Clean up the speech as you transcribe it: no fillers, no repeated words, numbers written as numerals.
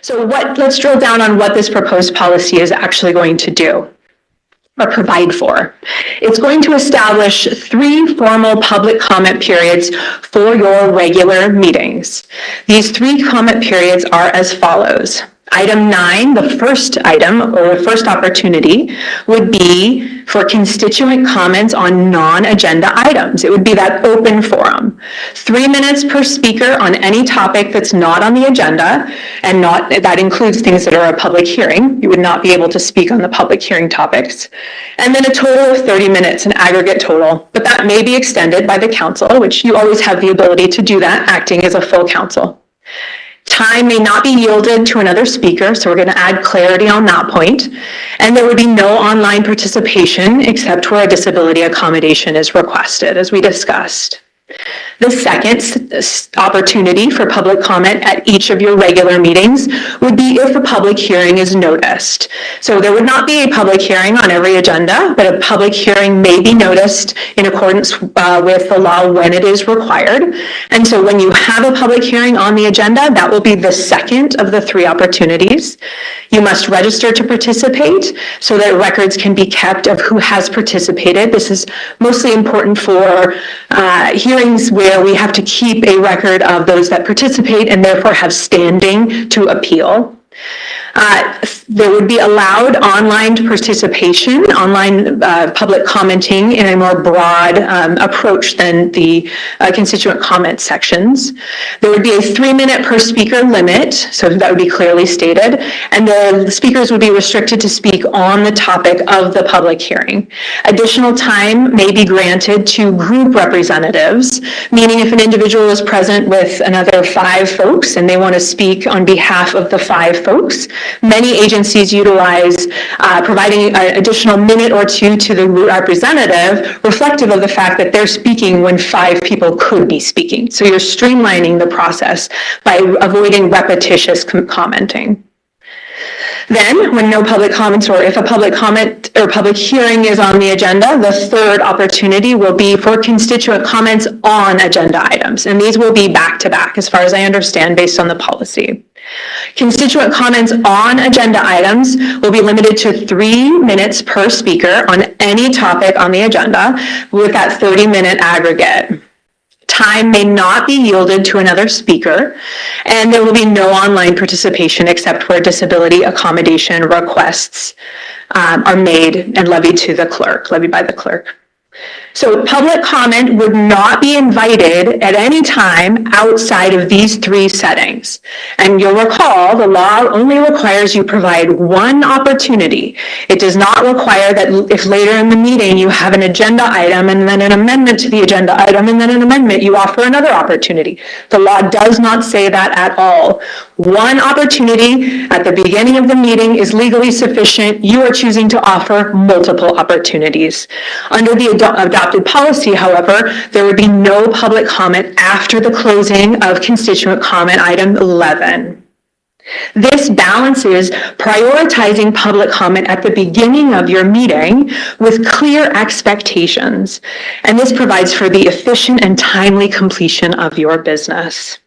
So let's drill down on what this proposed policy is actually going to do or provide for. It's going to establish 3 formal public comment periods for your regular meetings. These 3 comment periods are as follows. Item 9, the first item or the first opportunity would be for constituent comments on non-agenda items. It would be that open forum. 3 minutes per speaker on any topic that's not on the agenda, and that includes things that are a public hearing. You would not be able to speak on the public hearing topics. And then a total of 30 minutes, an aggregate total, but that may be extended by the council, which you always have the ability to do that, acting as a full council. Time may not be yielded to another speaker, so we're going to add clarity on that point. And there would be no online participation except where a disability accommodation is requested, as we discussed. The second opportunity for public comment at each of your regular meetings would be if a public hearing is noticed. So there would not be a public hearing on every agenda, but a public hearing may be noticed in accordance with the law when it is required. And so when you have a public hearing on the agenda, that will be the second of the 3 opportunities. You must register to participate so that records can be kept of who has participated. This is mostly important for hearings where we have to keep a record of those that participate and therefore have standing to appeal. There would be allowed online participation, online public commenting in a more broad approach than the constituent comment sections. There would be a 3-minute per speaker limit, so that would be clearly stated, and the speakers would be restricted to speak on the topic of the public hearing. Additional time may be granted to group representatives, meaning if an individual is present with another 5 folks and they want to speak on behalf of the 5 folks, many agencies utilize providing an additional minute or 2 to the representative, reflective of the fact that they're speaking when 5 people could be speaking. So you're streamlining the process by avoiding repetitious commenting. Then, when no public comments or if a public comment or public hearing is on the agenda, the third opportunity will be for constituent comments on agenda items. And these will be back-to-back, as far as I understand, based on the policy. Constituent comments on agenda items will be limited to 3 minutes per speaker on any topic on the agenda with that 30-minute aggregate. Time may not be yielded to another speaker, and there will be no online participation except where disability accommodation requests are made and levied by the clerk. So public comment would not be invited at any time outside of these 3 settings. And you'll recall the law only requires you provide 1 opportunity. It does not require that if later in the meeting you have an agenda item and then an amendment to the agenda item and then an amendment, you offer another opportunity. The law does not say that at all. 1 opportunity at the beginning of the meeting is legally sufficient. You are choosing to offer multiple opportunities. Under the adopted policy, however, there would be no public comment after the closing of constituent comment item 11. This balances prioritizing public comment at the beginning of your meeting with clear expectations, and this provides for the efficient and timely completion of your business.